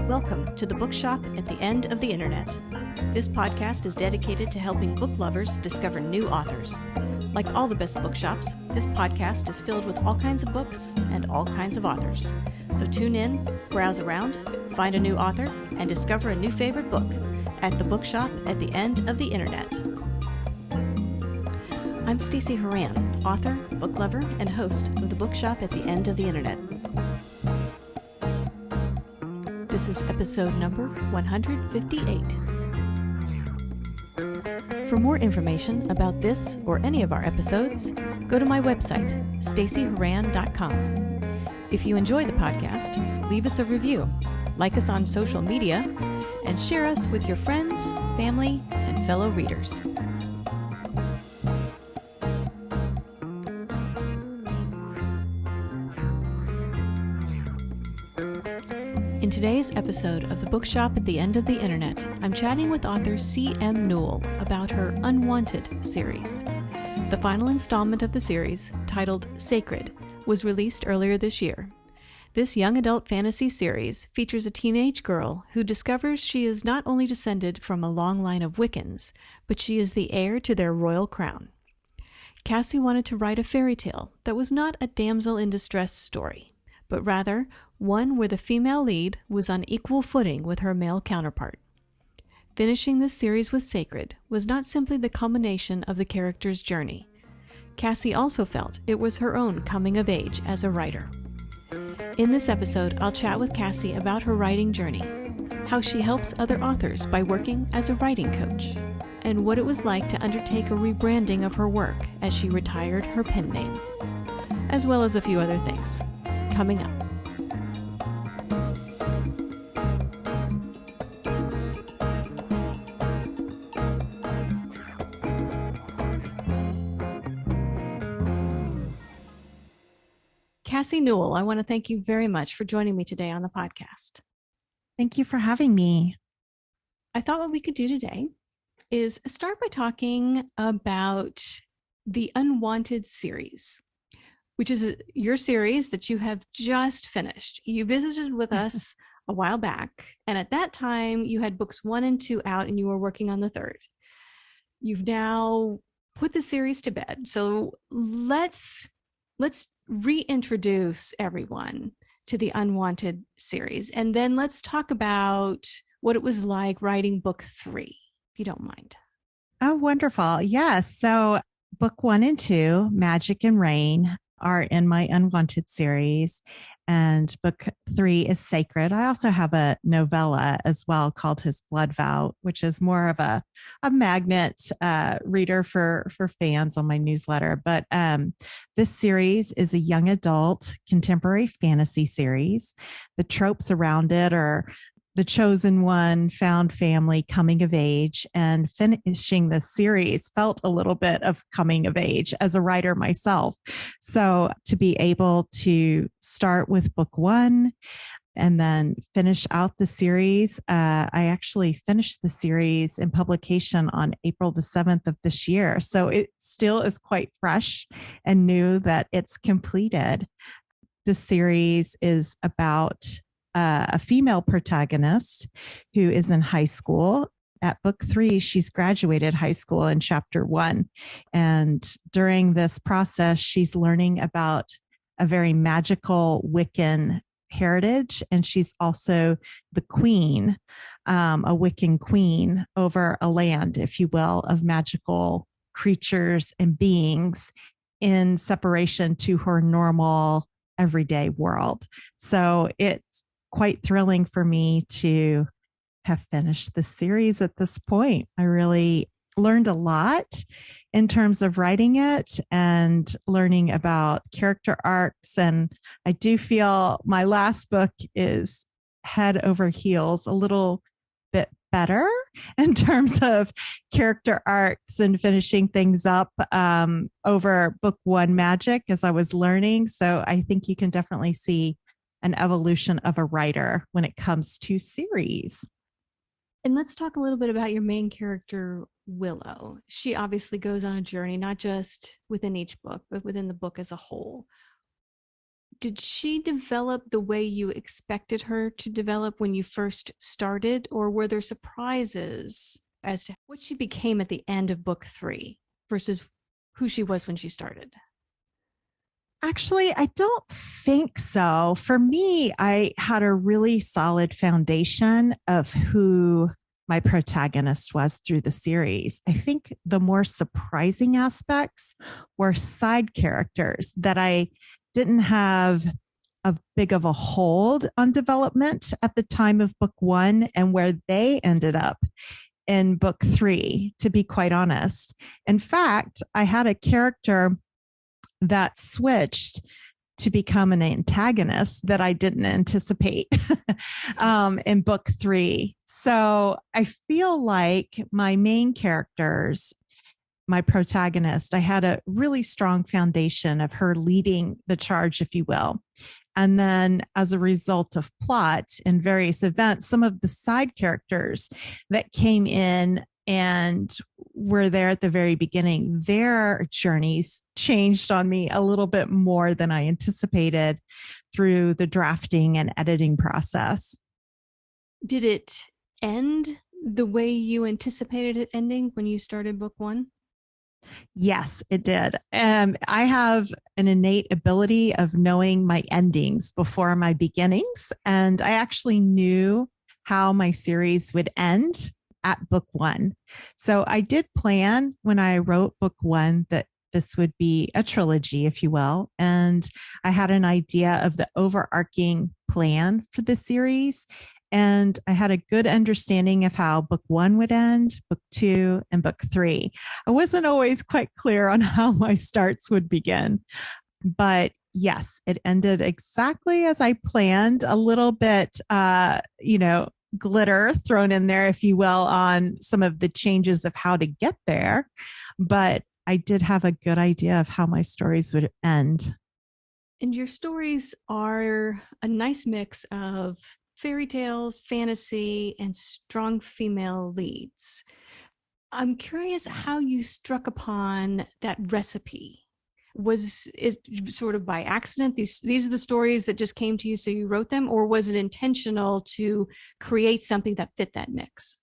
Welcome to the Bookshop at the End of the Internet. This podcast is dedicated to helping book lovers discover new authors. Like all the best bookshops, this podcast is filled with all kinds of books and all kinds of authors. So tune in, browse around, find a new author, and discover a new favorite book at the Bookshop at the End of the Internet. I'm Stacey Horan, author, book lover, and host of the Bookshop at the End of the Internet. This is episode number 158. For more information about this or any of our episodes, go to my website, staceyhoran.com. If you enjoy the podcast, leave us a review, like us on social media, and share us with your friends, family, and fellow readers. In today's episode of the Bookshop at the End of the Internet, I'm chatting with author C.M. Newell about her Unwanted series. The final installment of the series, titled Sacred, was released earlier this year. This young adult fantasy series features a teenage girl who discovers she is not only descended from a long line of Wiccans, but she is the heir to their royal crown. Cassie wanted to write a fairy tale that was not a damsel-in-distress story, but rather one where the female lead was on equal footing with her male counterpart. Finishing this series with Sacred was not simply the culmination of the character's journey. Cassie also felt it was her own coming of age as a writer. In this episode, I'll chat with Cassie about her writing journey, how she helps other authors by working as a writing coach, and what it was like to undertake a rebranding of her work as she retired her pen name, as well as a few other things. Coming up. Cassie Newell, I want to thank you very much for joining me today on the podcast. Thank you for having me. I thought what we could do today is start by talking about the Unwanted series, which is your series that you have just finished. You visited with us a while back, and at that time you had books 1 and 2 out and you were working on the third. You've now put the series to bed. So let's reintroduce everyone to the Unwanted series, and then let's talk about what it was like writing book 3, if you don't mind. Oh, wonderful. Yes. So book 1 and 2, Magic and Rain, are in my Unwanted series, and book 3 is Sacred. I also have a novella as well called His Blood Vow, which is more of a magnet reader for fans on my newsletter. But this series is a young adult contemporary fantasy series. The tropes around it are the chosen one, found family, coming of age, and finishing this series felt a little bit of coming of age as a writer myself. So to be able to start with book 1 and then finish out the series, I actually finished the series in publication on April the 7th of this year. So it still is quite fresh and new that it's completed. The series is about a female protagonist who is in high school. At book 3, she's graduated high school in chapter 1. And during this process, she's learning about a very magical Wiccan heritage. And she's also the queen, a Wiccan queen over a land, if you will, of magical creatures and beings in separation to her normal everyday world. So it's quite thrilling for me to have finished the series at this point. I really learned a lot in terms of writing it and learning about character arcs. And I do feel my last book is head over heels, a little bit better in terms of character arcs and finishing things up over book 1, Magic, as I was learning. So I think you can definitely see an evolution of a writer when it comes to series. And let's talk a little bit about your main character, Willow. She obviously goes on a journey, not just within each book, but within the book as a whole. Did she develop the way you expected her to develop when you first started, or were there surprises as to what she became at the end of book 3 versus who she was when she started? Actually, I don't think so. For me, I had a really solid foundation of who my protagonist was through the series. I think the more surprising aspects were side characters that I didn't have a big of a hold on development at the time of book 1 and where they ended up in book 3, to be quite honest. In fact, I had a character that switched to become an antagonist that I didn't anticipate in book 3. So I feel like my main characters, my protagonist, I had a really strong foundation of her leading the charge, if you will. And then as a result of plot and various events, some of the side characters that came in and were there at the very beginning, their journeys changed on me a little bit more than I anticipated through the drafting and editing process. Did it end the way you anticipated it ending when you started book 1? Yes, it did. I have an innate ability of knowing my endings before my beginnings. And I actually knew how my series would end at book 1. So I did plan when I wrote book 1 that this would be a trilogy, if you will. And I had an idea of the overarching plan for the series. And I had a good understanding of how book 1 would end, book 2, and book 3. I wasn't always quite clear on how my starts would begin. But yes, it ended exactly as I planned, a little bit, glitter thrown in there, if you will, on some of the changes of how to get there. But I did have a good idea of how my stories would end. And your stories are a nice mix of fairy tales, fantasy, and strong female leads. I'm curious how you struck upon that recipe. Was it sort of by accident? These are the stories that just came to you, so you wrote them, or was it intentional to create something that fit that mix?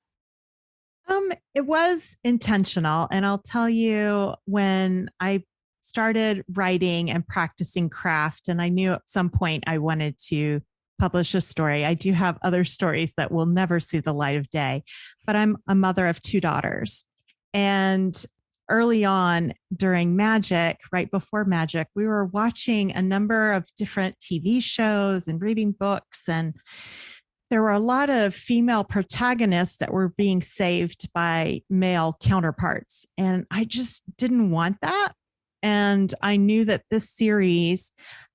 It was intentional. And I'll tell you, when I started writing and practicing craft, and I knew at some point I wanted to publish a story. I do have other stories that will never see the light of day, but I'm a mother of 2 daughters. And early on during Magic, right before Magic, we were watching a number of different TV shows and reading books. And there were a lot of female protagonists that were being saved by male counterparts. And I just didn't want that. And I knew that this series,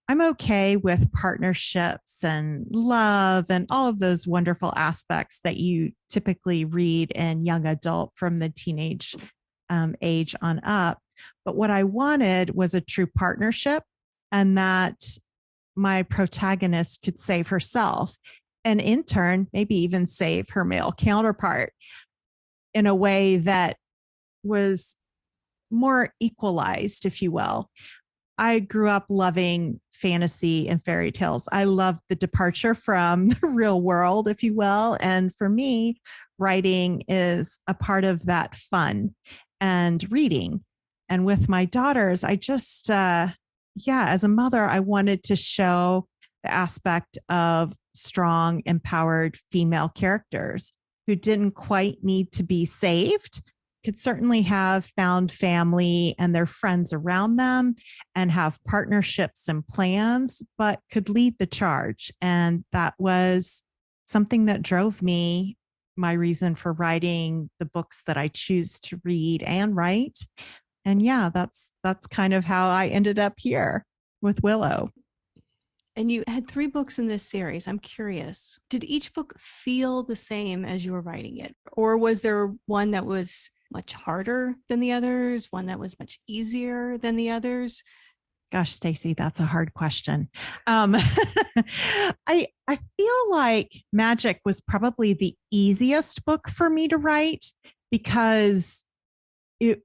I'm okay with partnerships and love and all of those wonderful aspects that you typically read in young adult from the teenage age on up. But what I wanted was a true partnership, and that my protagonist could save herself and in turn, maybe even save her male counterpart in a way that was more equalized, if you will. I grew up loving fantasy and fairy tales. I loved the departure from the real world, if you will. And for me, writing is a part of that fun and reading. And with my daughters, I just, as a mother, I wanted to show the aspect of strong, empowered female characters who didn't quite need to be saved, could certainly have found family and their friends around them and have partnerships and plans, but could lead the charge. And that was something that drove me, my reason for writing the books that I choose to read and write. And that's kind of how I ended up here with Willow. And you had 3 books in this series. I'm curious, did each book feel the same as you were writing it? Or was there one that was much harder than the others, one that was much easier than the others? Gosh, Stacey, that's a hard question. I feel like Magic was probably the easiest book for me to write because it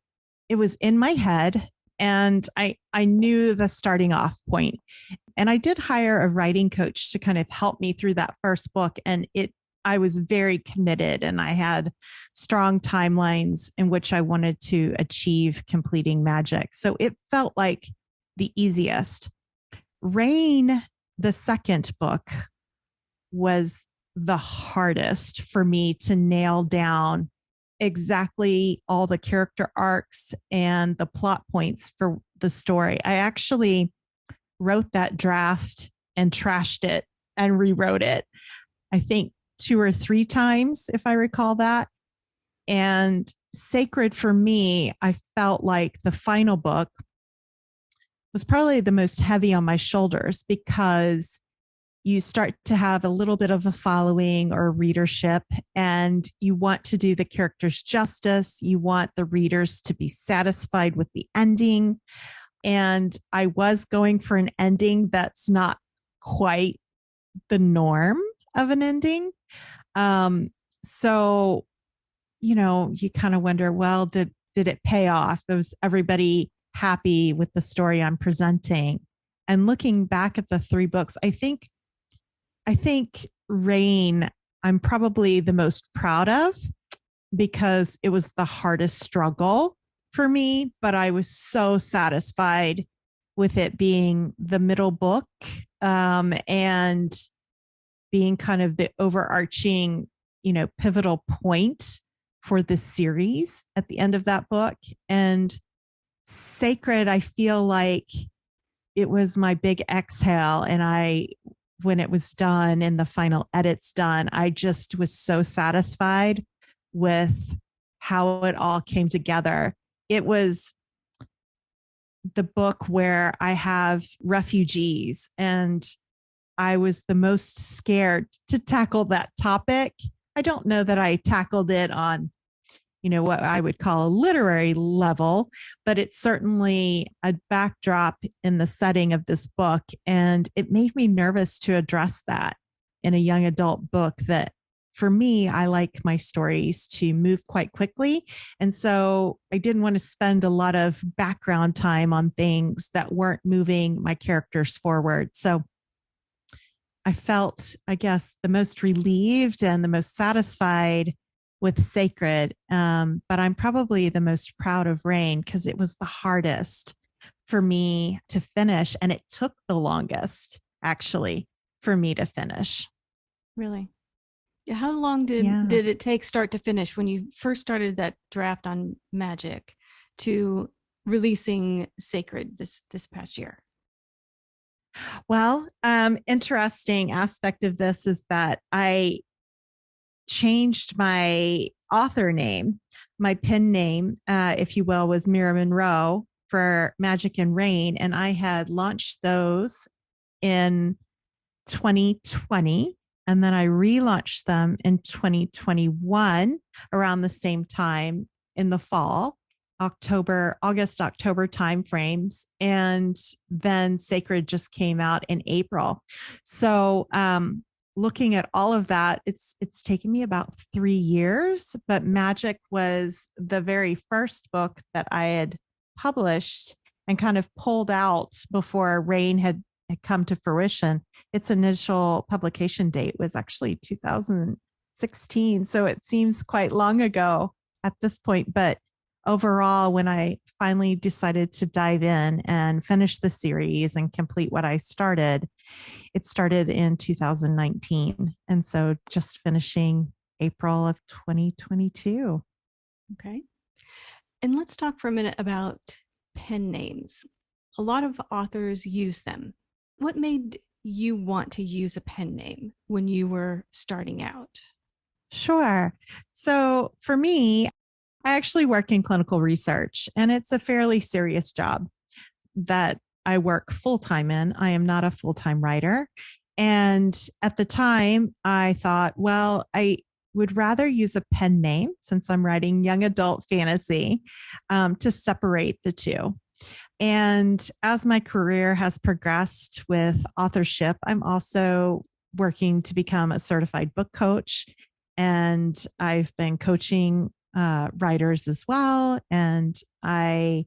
was in my head. And I knew the starting off point. And I did hire a writing coach to kind of help me through that first book. And I was very committed, and I had strong timelines in which I wanted to achieve completing magic. So it felt like the easiest. Rain, the second book, was the hardest for me to nail down exactly all the character arcs and the plot points for the story. I actually wrote that draft and trashed it and rewrote it, I think 2 or 3 times, if I recall that. And Sacred, for me, I felt like the final book was probably the most heavy on my shoulders, because you start to have a little bit of a following or readership, and you want to do the characters justice. You want the readers to be satisfied with the ending. And I was going for an ending that's not quite the norm of an ending. So, you kind of wonder, well, did it pay off? Was everybody happy with the story I'm presenting? And looking back at the 3 books, I think Rain, I'm probably the most proud of, because it was the hardest struggle for me, but I was so satisfied with it being the middle book, and being kind of the overarching, pivotal point for this series at the end of that book. And Sacred, I feel like it was my big exhale. And when it was done and the final edits done, I just was so satisfied with how it all came together. It was the book where I have refugees, and I was the most scared to tackle that topic. I don't know that I tackled it on, what I would call a literary level, but it's certainly a backdrop in the setting of this book. And it made me nervous to address that in a young adult book that, for me, I like my stories to move quite quickly. And so I didn't want to spend a lot of background time on things that weren't moving my characters forward. So I felt, I guess, the most relieved and the most satisfied with Sacred. But I'm probably the most proud of Rain, because it was the hardest for me to finish. And it took the longest, actually, for me to finish. Really? How long did it take start to finish when you first started that draft on magic to releasing Sacred this past year? Well, interesting aspect of this is that I changed my author name. My pen name, if you will, was Mira Monroe for Magic and Rain. And I had launched those in 2020. And then I relaunched them in 2021 around the same time in the fall, August, October timeframes. And then Sacred just came out in April. So, looking at all of that, it's taken me about 3 years, but Magic was the very first book that I had published and kind of pulled out before Rain had come to fruition. Its initial publication date was actually 2016. So it seems quite long ago at this point. But overall, when I finally decided to dive in and finish the series and complete what I started, it started in 2019. And so just finishing April of 2022. Okay. And let's talk for a minute about pen names. A lot of authors use them. What made you want to use a pen name when you were starting out? Sure. So for me, I actually work in clinical research, and it's a fairly serious job that I work full-time in. I am not a full-time writer. And at the time, I thought, well, I would rather use a pen name, since I'm writing young adult fantasy, to separate the two. And as my career has progressed with authorship, I'm also working to become a certified book coach. And I've been coaching writers as well. And I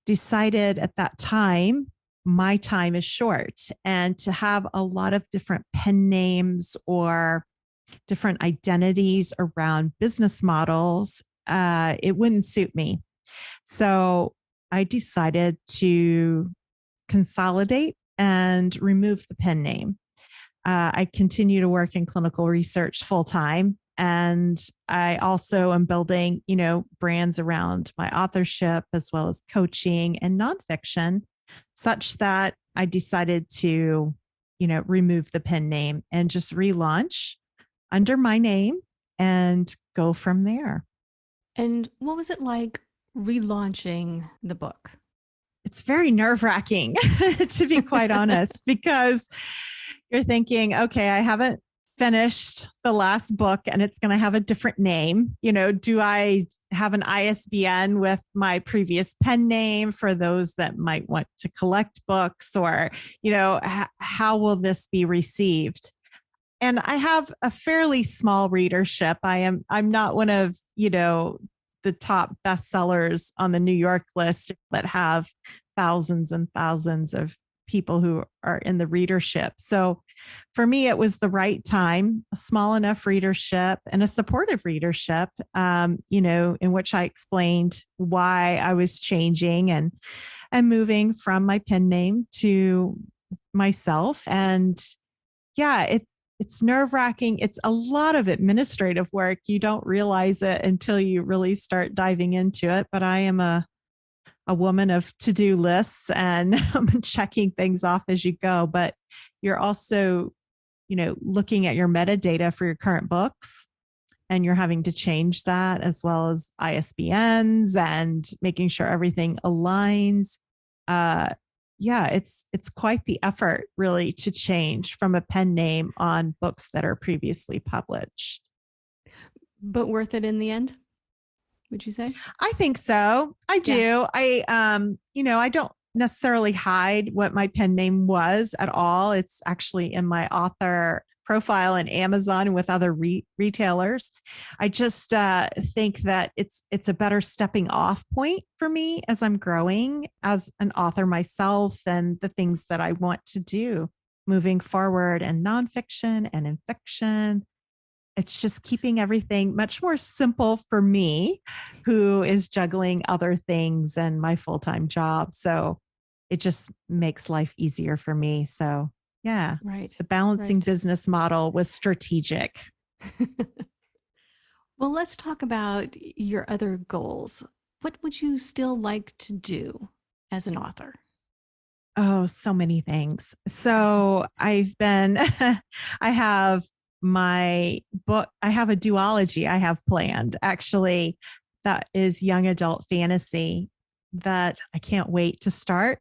decided at that time, my time is short, and to have a lot of different pen names or different identities around business models, it wouldn't suit me. So I decided to consolidate and remove the pen name. I continue to work in clinical research full time. And I also am building, brands around my authorship as well as coaching and nonfiction, such that I decided to, remove the pen name and just relaunch under my name and go from there. And what was it like relaunching the book? It's very nerve-wracking, to be quite honest, because you're thinking, okay, I haven't finished the last book and it's going to have a different name. Do I have an ISBN with my previous pen name for those that might want to collect books, or, how will this be received? And I have a fairly small readership. I'm not one of, the top bestsellers on the New York list that have thousands and thousands of people who are in the readership. So for me, it was the right time, a small enough readership and a supportive readership, in which I explained why I was changing and moving from my pen name to myself. And yeah, it's nerve-wracking. It's a lot of administrative work. You don't realize it until you really start diving into it. But I am a woman of to-do lists, and I'm checking things off as you go. But you're also, looking at your metadata for your current books, and you're having to change that, as well as ISBNs and making sure everything aligns. It's quite the effort, really, to change from a pen name on books that are previously published. But worth it in the end, would you say? I think so. I do. Yeah. I don't necessarily hide what my pen name was at all. It's actually in my author profile in Amazon with other retailers. I just think that it's a better stepping off point for me as I'm growing as an author myself, and the things that I want to do moving forward in nonfiction and in fiction. It's just keeping everything much more simple for me, who is juggling other things and my full-time job. So it just makes life easier for me. So yeah, right. The balancing business model was strategic. Well, let's talk about your other goals. What would you still like to do as an author? Oh, so many things. So I have my book, I have a duology I have planned, actually, that is young adult fantasy that I can't wait to start.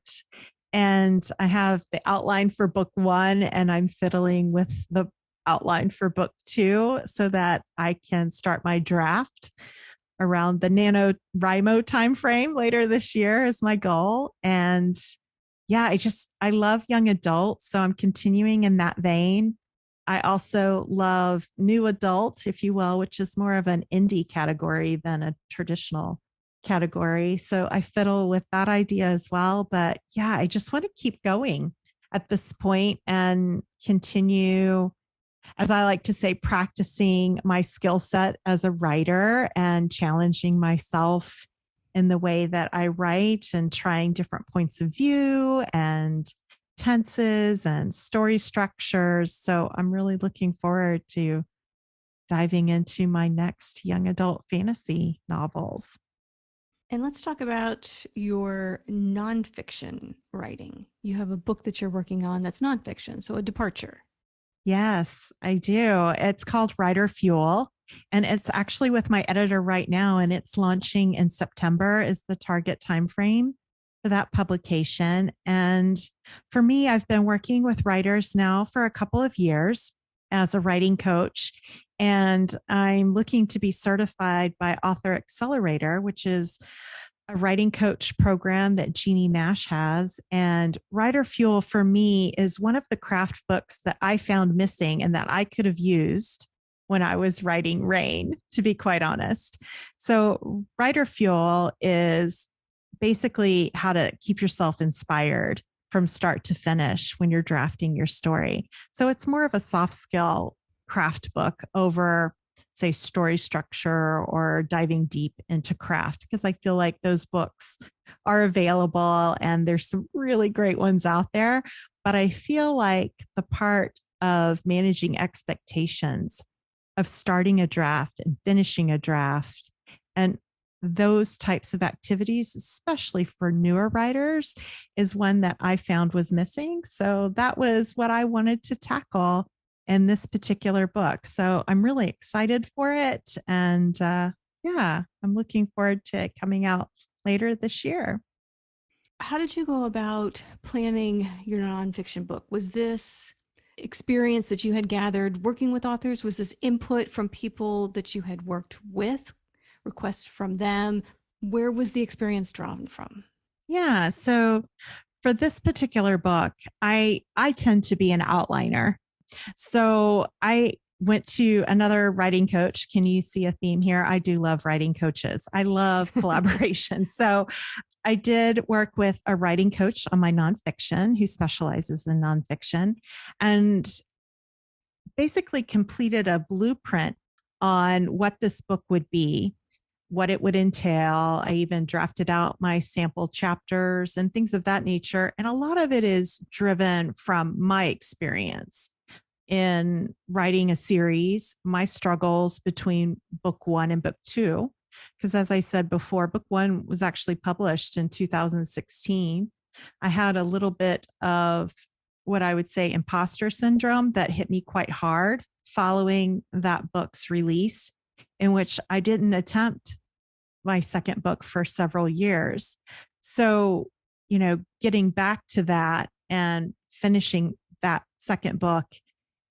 And I have the outline for book 1, and I'm fiddling with the outline for book 2 so that I can start my draft around the NaNoWriMo timeframe later this year is my goal. And yeah, I love young adults, so I'm continuing in that vein. I also love new adult, if you will, which is more of an indie category than a traditional category. So I fiddle with that idea as well. But yeah, I just want to keep going at this point and continue, as I like to say, practicing my skill set as a writer and challenging myself in the way that I write, and trying different points of view and tenses and story structures. So I'm really looking forward to diving into my next young adult fantasy novels. And let's talk about your nonfiction writing. You have a book that you're working on that's nonfiction, so a departure. Yes, I do. It's called Writer Fuel, and it's actually with my editor right now, and it's launching in September is the target timeframe for that publication. And for me, I've been working with writers now for a couple of years as a writing coach, and I'm looking to be certified by Author Accelerator, which is a writing coach program that Jeannie Nash has. And Writer Fuel for me is one of the craft books that I found missing and that I could have used when I was writing Rain, to be quite honest. So Writer Fuel is basically how to keep yourself inspired from start to finish when you're drafting your story. So it's more of a soft skill craft book over, say, story structure or diving deep into craft, because I feel like those books are available and there's some really great ones out there. But I feel like the part of managing expectations, of starting a draft and finishing a draft, and those types of activities, especially for newer writers, is one that I found was missing. So that was what I wanted to tackle in this particular book. So I'm really excited for it. And yeah, I'm looking forward to it coming out later this year. How did you go about planning your nonfiction book? Was this experience that you had gathered working with authors? Was this input from people that you had worked with, requests from them? Where was the experience drawn from? Yeah. So for this particular book, I tend to be an outliner. So I went to another writing coach. Can you see a theme here? I do love writing coaches. I love collaboration. So I did work with a writing coach on my nonfiction who specializes in nonfiction, and basically completed a blueprint on what this book would be, what it would entail. I even drafted out my sample chapters and things of that nature. And a lot of it is driven from my experience in writing a series, my struggles between book one and book two. Because as I said before, book one was actually published in 2016. I had a little bit of what I would say imposter syndrome that hit me quite hard following that book's release, in which I didn't attempt my second book for several years. So, getting back to that and finishing that second book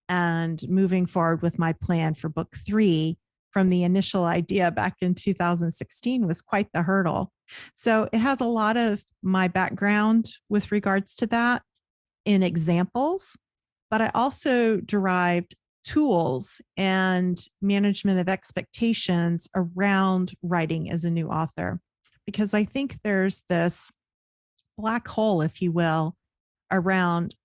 and moving forward with my plan for book three from the initial idea back in 2016 was quite the hurdle. So it has a lot of my background with regards to that in examples, but I also derived tools and management of expectations around writing as a new author, because I think there's this black hole, if you will, around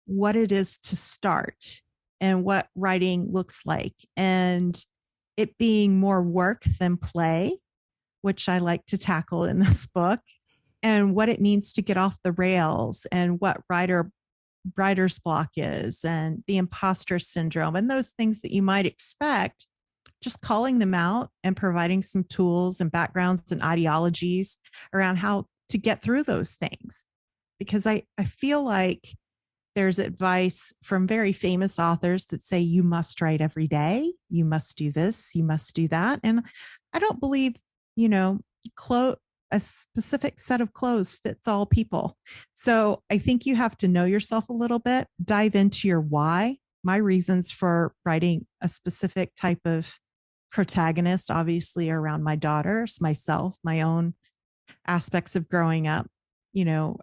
what it is to start and what writing looks like, and it being more work than play, which I like to tackle in this book, and what it means to get off the rails, and what writer's block is, and the imposter syndrome, and those things that you might expect, just calling them out and providing some tools and backgrounds and ideologies around how to get through those things. Because I feel like there's advice from very famous authors that say you must write every day, you must do this, you must do that. And I don't believe, a specific set of clothes fits all people. So I think you have to know yourself a little bit, dive into your why. My reasons for writing a specific type of protagonist, obviously around my daughters, myself, my own aspects of growing up,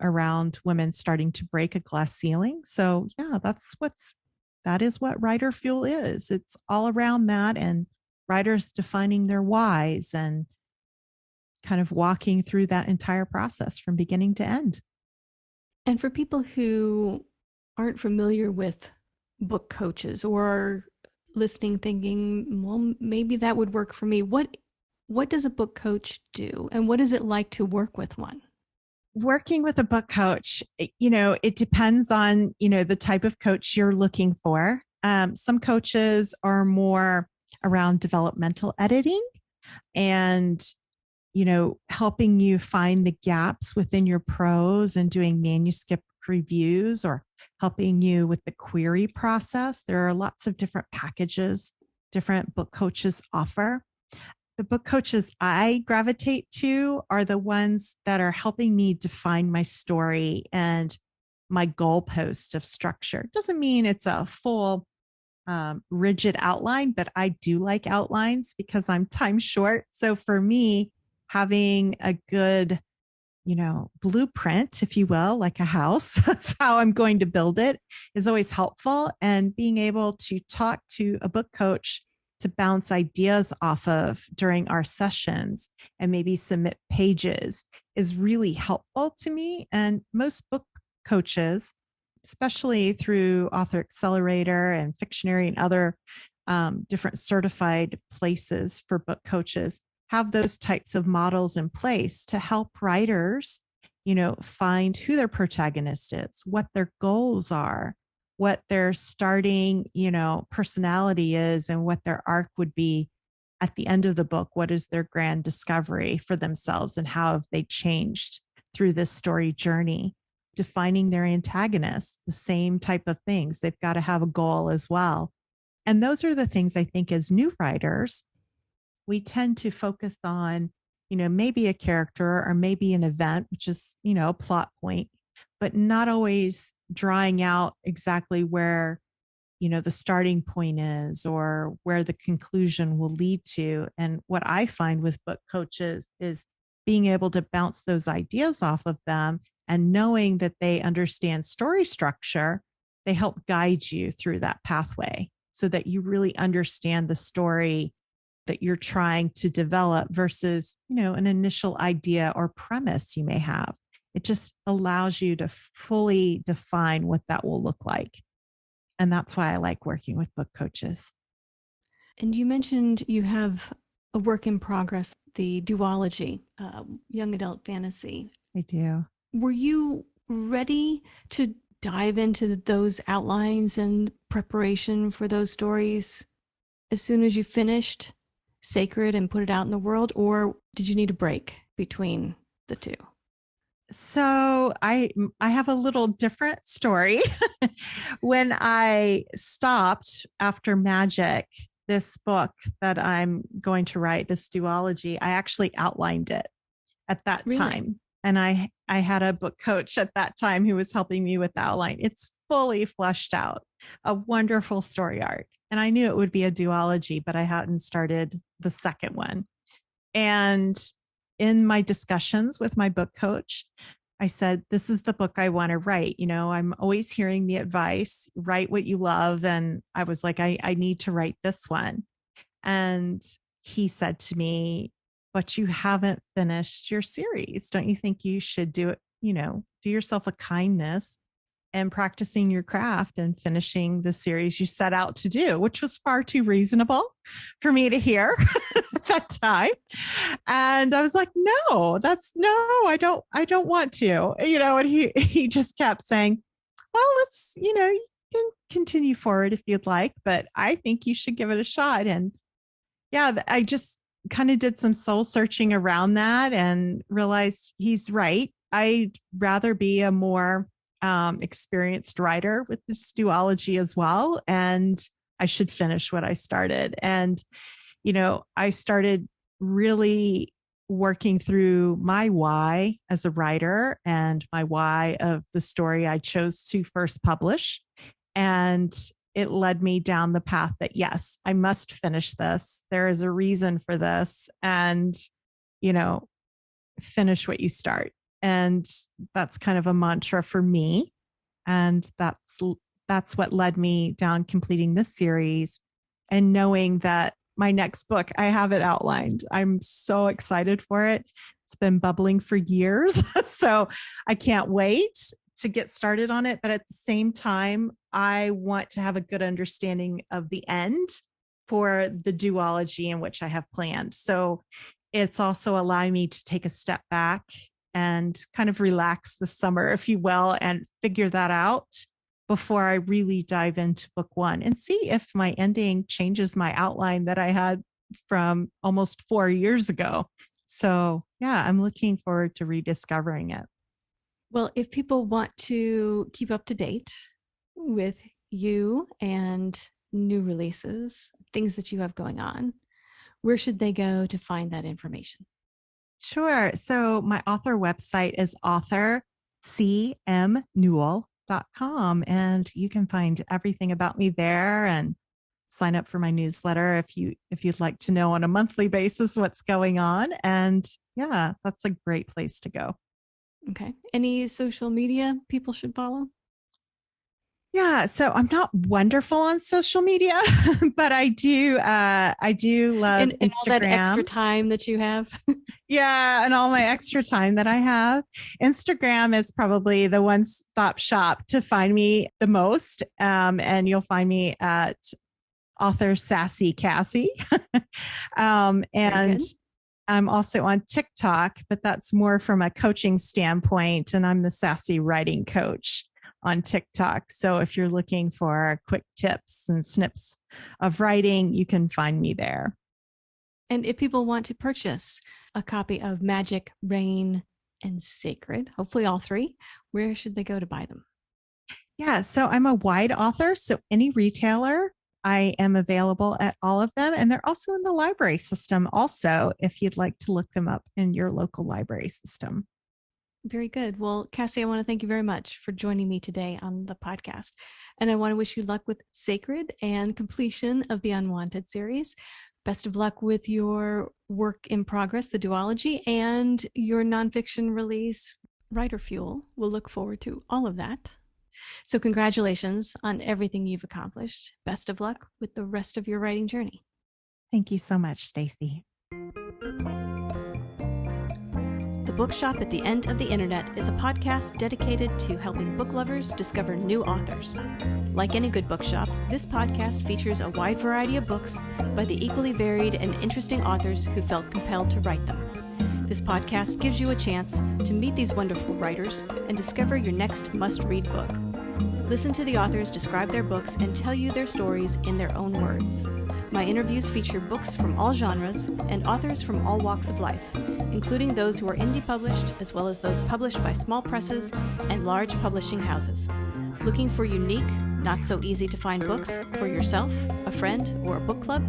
around women starting to break a glass ceiling. So yeah, that is what writer fuel is. It's all around that, and writers defining their whys and kind of walking through that entire process from beginning to end. And for people who aren't familiar with book coaches or are listening thinking, well, maybe that would work for me, what does a book coach do, and what is it like to work with one? Working with a book coach, it depends on, the type of coach you're looking for. Some coaches are more around developmental editing and, helping you find the gaps within your prose and doing manuscript reviews, or helping you with the query process. There are lots of different packages different book coaches offer. The book coaches I gravitate to are the ones that are helping me define my story and my goalpost of structure. Doesn't mean it's a full rigid outline, but I do like outlines because I'm time short. So for me, having a good, blueprint, if you will, like a house of how I'm going to build it is always helpful. And being able to talk to a book coach to bounce ideas off of during our sessions and maybe submit pages is really helpful to me. And most book coaches, especially through Author Accelerator and Fictionary and other different certified places for book coaches, have those types of models in place to help writers, find who their protagonist is, what their goals are, what their starting, personality is, and what their arc would be at the end of the book. What is their grand discovery for themselves, and how have they changed through this story journey? Defining their antagonist, the same type of things. They've got to have a goal as well. And those are the things I think as new writers, we tend to focus on, maybe a character or maybe an event, which is, a plot point, but not always drawing out exactly where, the starting point is or where the conclusion will lead to. And what I find with book coaches is being able to bounce those ideas off of them and knowing that they understand story structure, they help guide you through that pathway so that you really understand the story that you're trying to develop versus, an initial idea or premise you may have. It just allows you to fully define what that will look like. And that's why I like working with book coaches. And you mentioned you have a work in progress, the duology, young adult fantasy. I do. Were you ready to dive into those outlines and preparation for those stories as soon as you finished Sacred and put it out in the world, or did you need a break between the two? So I have a little different story. When I stopped after Magic, this book that I'm going to write, this duology, I actually outlined it at that time. And I had a book coach at that time who was helping me with the outline. It's fully fleshed out, a wonderful story arc. And I knew it would be a duology, but I hadn't started the second one. And in my discussions with my book coach, I said, this is the book I want to write. I'm always hearing the advice, write what you love. And I was like, I need to write this one. And he said to me, but you haven't finished your series. Don't you think you should do it, do yourself a kindness and practicing your craft and finishing the series you set out to do, which was far too reasonable for me to hear at that time. And I was like, no, I don't want to, and he just kept saying, well, let's, you can continue forward if you'd like, but I think you should give it a shot. And yeah, I just kind of did some soul searching around that and realized he's right. I'd rather be a more experienced writer with this duology as well. And I should finish what I started. And, I started really working through my why as a writer and my why of the story I chose to first publish. And it led me down the path that, yes, I must finish this. There is a reason for this. And, finish what you start. And that's kind of a mantra for me. And that's what led me down completing this series and knowing that my next book, I have it outlined. I'm so excited for it. It's been bubbling for years. So I can't wait to get started on it. But at the same time, I want to have a good understanding of the end for the duology in which I have planned. So it's also allowing me to take a step back and kind of relax this summer, if you will, and figure that out before I really dive into book one and see if my ending changes my outline that I had from almost 4 years ago. So yeah, I'm looking forward to rediscovering it. Well, if people want to keep up to date with you and new releases, things that you have going on, where should they go to find that information? Sure. So my author website is authorcmnewell.com, and you can find everything about me there and sign up for my newsletter if you'd like to know on a monthly basis what's going on. And yeah, that's a great place to go. Okay. Any social media people should follow? Yeah, so I'm not wonderful on social media, but I do love In all that extra Instagram. time that you have. Yeah, and all my extra time that I have. Instagram is probably the one-stop shop to find me the most. And you'll find me at author Sassy Cassie. And I'm also on TikTok, but that's more from a coaching standpoint. And I'm the Sassy Writing Coach on TikTok. So if you're looking for quick tips and snips of writing, you can find me there. And if people want to purchase a copy of Magic, Rain, and Sacred, hopefully all three, where should they go to buy them? Yeah, so I'm a wide author. So any retailer, I am available at all of them. And they're also in the library system also, if you'd like to look them up in your local library system. Very good. Well, Cassie, I want to thank you very much for joining me today on the podcast. And I want to wish you luck with Sacred and completion of the Unwanted series. Best of luck with your work in progress, the duology, and your nonfiction release, Writer Fuel. We'll look forward to all of that. So congratulations on everything you've accomplished. Best of luck with the rest of your writing journey. Thank you so much, Stacy. The Bookshop at the End of the Internet is a podcast dedicated to helping book lovers discover new authors. Like any good bookshop, this podcast features a wide variety of books by the equally varied and interesting authors who felt compelled to write them. This podcast gives you a chance to meet these wonderful writers and discover your next must-read book. Listen to the authors describe their books and tell you their stories in their own words. My interviews feature books from all genres and authors from all walks of life, including those who are indie published as well as those published by small presses and large publishing houses. Looking for unique, not so easy to find books for yourself, a friend, or a book club?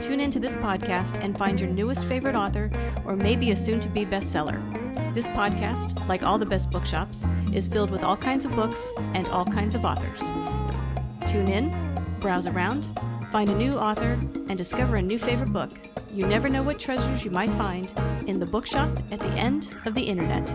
Tune into this podcast and find your newest favorite author or maybe a soon-to-be bestseller. This podcast, like all the best bookshops, is filled with all kinds of books and all kinds of authors. Tune in, browse around, find a new author, and discover a new favorite book. You never know what treasures you might find in the Bookshop at the End of the Internet.